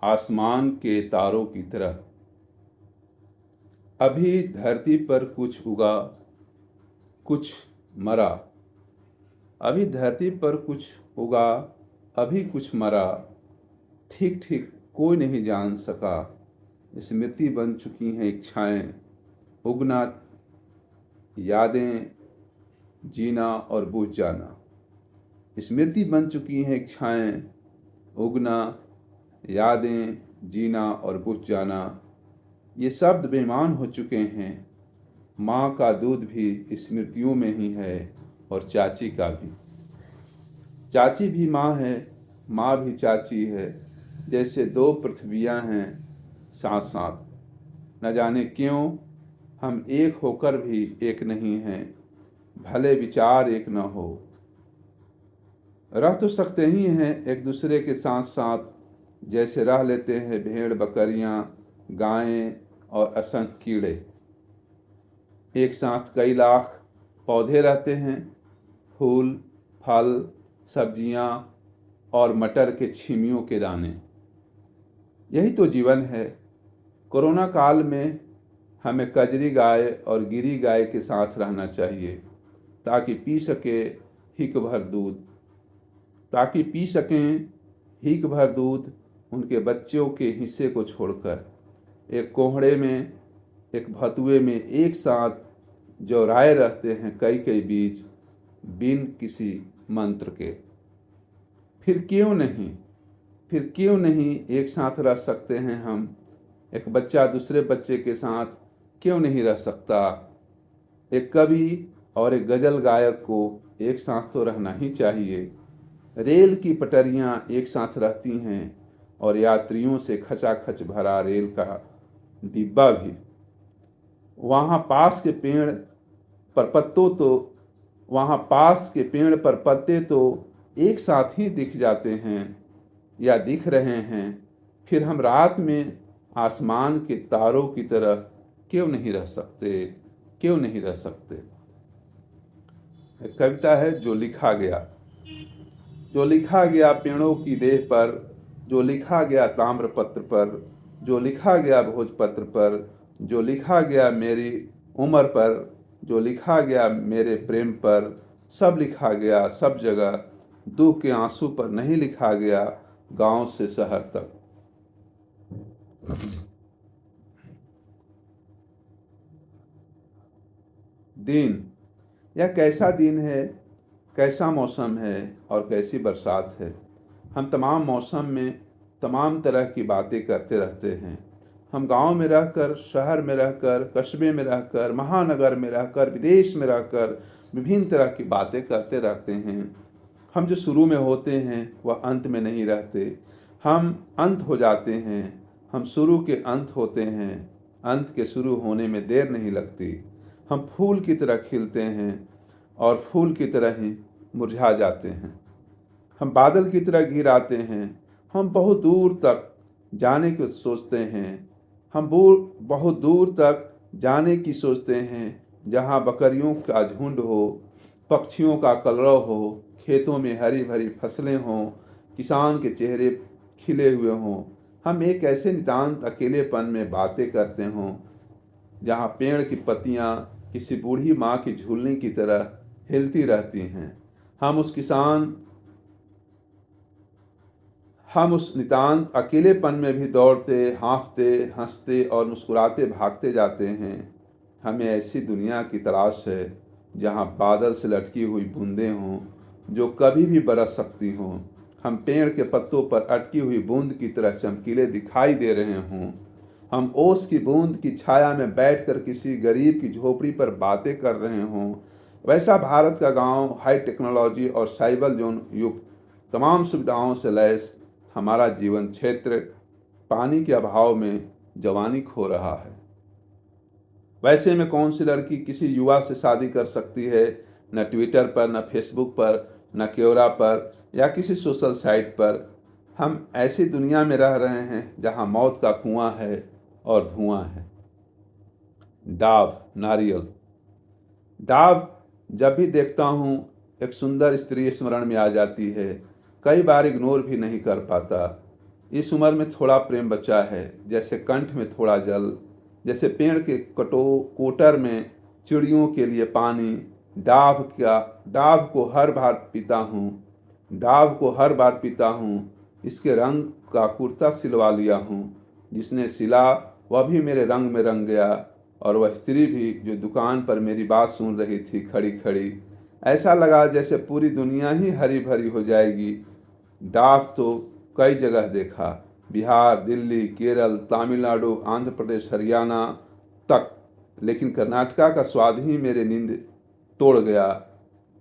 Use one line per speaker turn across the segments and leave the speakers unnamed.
आसमान के तारों की तरह। अभी धरती पर कुछ उगा, कुछ मरा। अभी धरती पर कुछ उगा, अभी कुछ मरा। ठीक ठीक कोई नहीं जान सका। स्मृति बन चुकी हैं इच्छाएं, उगना, यादें, जीना और बुझ जाना। स्मृति बन चुकी हैं इच्छाएं, उगना, यादें, जीना और बुझ जाना। ये शब्द बेईमान हो चुके हैं। माँ का दूध भी स्मृतियों में ही है और चाची का भी। चाची भी माँ है, माँ भी चाची है। जैसे दो पृथ्वियाँ हैं साथ साथ। न जाने क्यों हम एक होकर भी एक नहीं हैं। भले विचार एक न हो, रह तो सकते ही हैं एक दूसरे के साथ साथ। जैसे रह लेते हैं भेड़ बकरियां, गायें और असंख्य कीड़े। एक साथ कई लाख पौधे रहते हैं, फूल, फल, सब्जियां और मटर के छीमियों के दाने। यही तो जीवन है। कोरोना काल में हमें कजरी गाय और गिरी गाय के साथ रहना चाहिए, ताकि पी सके हिक भर दूध ताकि पी सकें हिक भर दूध उनके बच्चों के हिस्से को छोड़कर। एक कोहड़े में, एक भतुए में एक साथ जौराए रहते हैं कई कई बीज, बिन किसी मंत्र के। फिर क्यों नहीं, फिर क्यों नहीं एक साथ रह सकते हैं हम। एक बच्चा दूसरे बच्चे के साथ क्यों नहीं रह सकता। एक कवि और एक गजल गायक को एक साथ तो रहना ही चाहिए। रेल की पटरियां एक साथ रहती हैं और यात्रियों से खचाखच भरा रेल का डिब्बा भी। वहाँ पास के पेड़ पर पत्तों तो वहाँ पास के पेड़ पर पत्ते तो एक साथ ही दिख जाते हैं या दिख रहे हैं। फिर हम रात में आसमान के तारों की तरह क्यों नहीं रह सकते, क्यों नहीं रह सकते। एक कविता है जो लिखा गया। जो लिखा गया पेड़ों की देह पर, जो लिखा गया ताम्रपत्र पर, जो लिखा गया भोजपत्र पर, जो लिखा गया मेरी उम्र पर, जो लिखा गया मेरे प्रेम पर। सब लिखा गया सब जगह, दुख के आंसू पर नहीं लिखा गया गांव से शहर तक। दिन, यह कैसा दिन है, कैसा मौसम है और कैसी बरसात है। हम तमाम मौसम में तमाम तरह की बातें करते रहते हैं। हम गांव में रहकर, शहर में रहकर, कस्बे में रहकर, महानगर में रहकर, विदेश में रहकर विभिन्न तरह की बातें करते रहते हैं। हम जो शुरू में होते हैं वह अंत में नहीं रहते। हम अंत हो जाते हैं। हम शुरू के अंत होते हैं। अंत के शुरू होने में देर नहीं लगती। हम फूल की तरह खिलते हैं और फूल की तरह ही मुरझा जाते हैं। हम बादल की तरह घिर आते हैं। हम बहुत दूर तक जाने की सोचते हैं। हम बहुत दूर तक जाने की सोचते हैं, जहाँ बकरियों का झुंड हो, पक्षियों का कलरव हो, खेतों में हरी भरी फसलें हों, किसान के चेहरे खिले हुए हों। हम एक ऐसे नितांत अकेलेपन में बातें करते हों, जहाँ पेड़ की पत्तियाँ किसी बूढ़ी माँ की झूलने की तरह हिलती रहती हैं। हम उस नितांत अकेलेपन में भी दौड़ते, हाँफते, हंसते और मुस्कुराते भागते जाते हैं। हमें ऐसी दुनिया की तलाश है जहाँ बादल से लटकी हुई बूंदें हों जो कभी भी बरस सकती हों। हम पेड़ के पत्तों पर अटकी हुई बूंद की तरह चमकीले दिखाई दे रहे हों। हम ओस की बूंद की छाया में बैठकर किसी गरीब की झोपड़ी पर बातें कर रहे हों। वैसा भारत का गांव हाई टेक्नोलॉजी और साइबर जोन युक्त तमाम सुविधाओं से लैस हमारा जीवन क्षेत्र पानी के अभाव में जवानी खो रहा है। वैसे में कौन सी लड़की किसी युवा से शादी कर सकती है। न ट्विटर पर, न फेसबुक पर, न क्योरा पर या किसी सोशल साइट पर। हम ऐसी दुनिया में रह रहे हैं जहां मौत का कुआं है और धुआं है। डाव, नारियल। डाव जब भी देखता हूँ एक सुंदर स्त्री स्मरण में आ जाती है। कई बार इग्नोर भी नहीं कर पाता। इस उम्र में थोड़ा प्रेम बचा है, जैसे कंठ में थोड़ा जल, जैसे पेड़ के कोटर में चिड़ियों के लिए पानी। डाभ को हर बार पीता हूँ, डाभ को हर बार पीता हूँ। इसके रंग का कुर्ता सिलवा लिया हूँ। जिसने सिला वह भी मेरे रंग में रंग गया, और वह स्त्री भी जो दुकान पर मेरी बात सुन रही थी खड़ी खड़ी। ऐसा लगा जैसे पूरी दुनिया ही हरी भरी हो जाएगी। डाक तो कई जगह देखा, बिहार, दिल्ली, केरल, तमिलनाडु, आंध्र प्रदेश, हरियाणा तक, लेकिन कर्नाटका का स्वाद ही मेरे नींद तोड़ गया।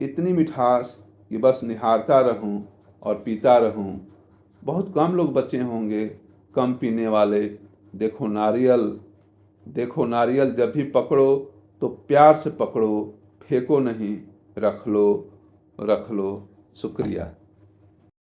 इतनी मिठास कि बस निहारता रहूं और पीता रहूं। बहुत कम लोग बचे होंगे कम पीने वाले। देखो नारियल, देखो नारियल, जब भी पकड़ो तो प्यार से पकड़ो, फेंको नहीं, रख लो, रख लो। शुक्रिया।